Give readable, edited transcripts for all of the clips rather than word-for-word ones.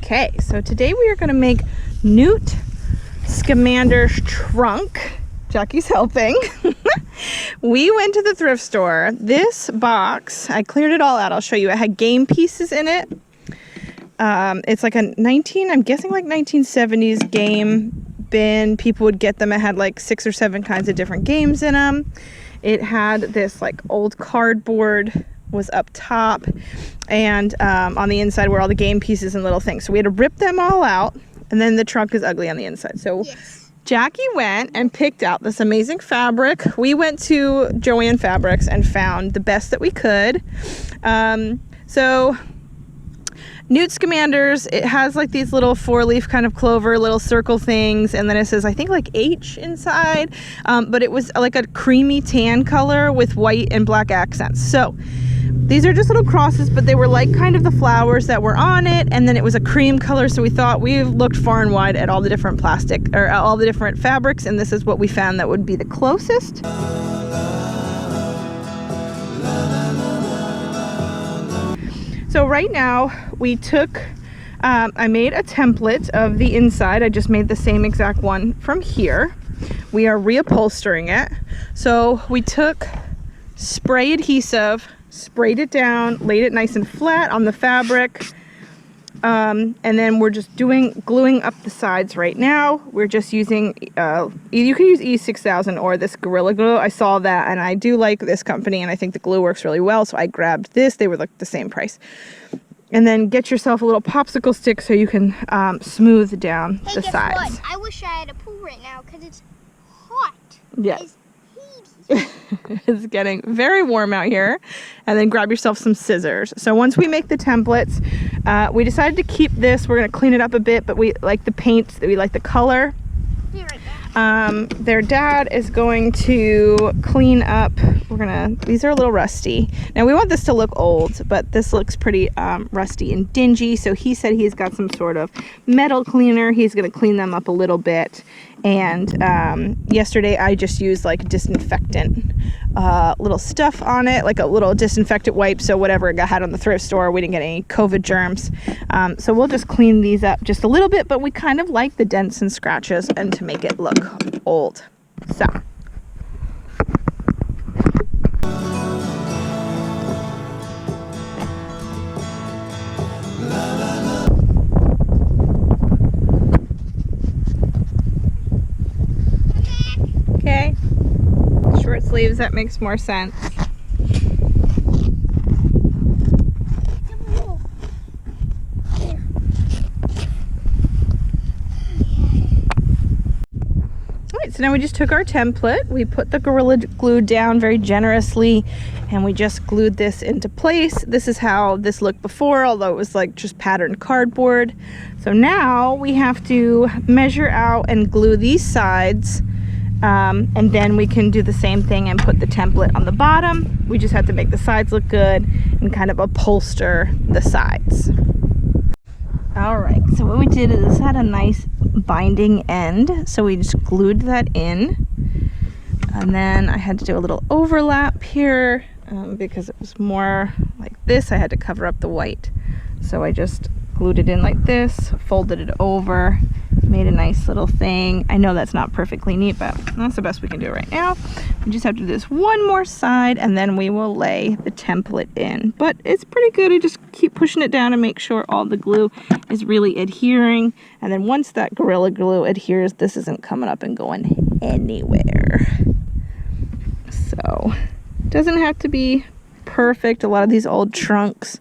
Okay, so today we are going to make Newt Scamanders trunk. Jackie's helping. We went to the thrift store. This box, I cleared it all out. I'll show you. It had game pieces in it. It's like a I'm guessing like 1970s game bin. People would get them. It had like 6 or 7 kinds of different games in them. It had this like old cardboard was up top, and on the inside were all the game pieces and little things. So we had to rip them all out, and then the trunk is ugly on the inside. So yes. Jackie went and picked out this amazing fabric. We went to Joann Fabrics and found the best that we could. So Newt Scamanders, it has like these little 4-leaf kind of clover little circle things, and then it says I think like H inside, but it was like a creamy tan color with white and black accents. So these are just little crosses, but they were like kind of the flowers that were on it, and then it was a cream color. So we thought, we looked far and wide at all the different plastic or all the different fabrics, and this is what we found that would be the closest. So right now we took, I made a template of the inside. I just made the same exact one from here. We are reupholstering it. So we took spray adhesive, sprayed it down, laid it nice and flat on the fabric, and then we're just gluing up the sides right now. We're just using, you can use E6000 or this Gorilla Glue. I saw that and I do like this company, and I think the glue works really well, so I grabbed this. They were like the same price. And then get yourself a little popsicle stick so you can smooth down the sides. What? I wish I had a pool right now because it's hot. Yeah. It's getting very warm out here. And then grab yourself some scissors. So once we make the templates, we decided to keep this. We're going to clean it up a bit, but we like the paint, we like the color. Be right back. Their dad is going to clean up. These are a little rusty. Now we want this to look old, but this looks pretty rusty and dingy. So he said he's got some sort of metal cleaner. He's going to clean them up a little bit. And yesterday I just used like disinfectant little stuff on it, like a little disinfectant wipe. So whatever it had on the thrift store, we didn't get any COVID germs. So we'll just clean these up just a little bit, but we kind of like the dents and scratches and to make it look old. So. Okay, short sleeves, that makes more sense. Alright, so now we just took our template, we put the Gorilla Glue down very generously, and we just glued this into place. This is how this looked before, although it was like just patterned cardboard. So now we have to measure out and glue these sides. And then we can do the same thing and put the template on the bottom. We just have to make the sides look good and kind of upholster the sides. All right, so what we did is this had a nice binding end, so we just glued that in. And then I had to do a little overlap here because it was more like this. I had to cover up the white. So I just glued it in like this, folded it over, made a nice little thing. I know that's not perfectly neat, but that's the best we can do right now. We just have to do this one more side, and then we will lay the template in. But it's pretty good. I just keep pushing it down and make sure all the glue is really adhering. And then once that Gorilla Glue adheres, this isn't coming up and going anywhere. So it doesn't have to be perfect. A lot of these old trunks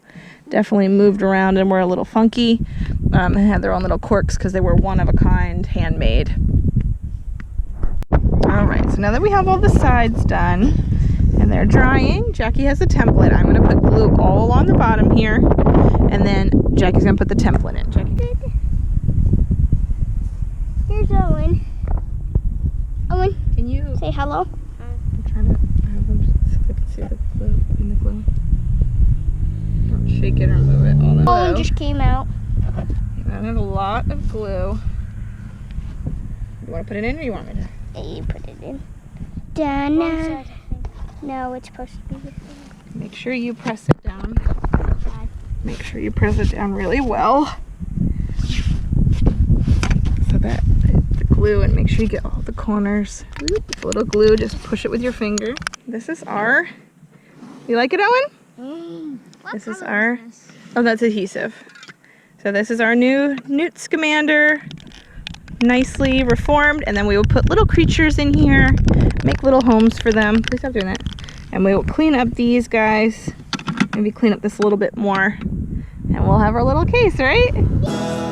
definitely moved around and were a little funky, and had their own little quirks because they were one of a kind, handmade. All right, so now that we have all the sides done and they're drying, Jackie has a template. I'm going to put glue all along the bottom here, and then Jackie's going to put the template in. Jackie? Here's Owen. Owen, Can you say hello? I'm trying to have them so they can see the glue in the glue. Don't shake it or move it. All the Owen glue. just came out. I have a lot of glue. You want to put it in, or you want me to? You put it in. Done. No, it's supposed to be this way. Make sure you press it down. Make sure you press it down really well. the glue and make sure you get all the corners. Oop, with a little glue, just push it with your finger. This is our, you like it, Owen? This is our, oh, that's adhesive. So this is our new Newt Scamander, nicely reformed, and then we will put little creatures in here, make little homes for them. Please stop doing that. And we will clean up these guys, maybe clean up this a little bit more, and we'll have our little case, right?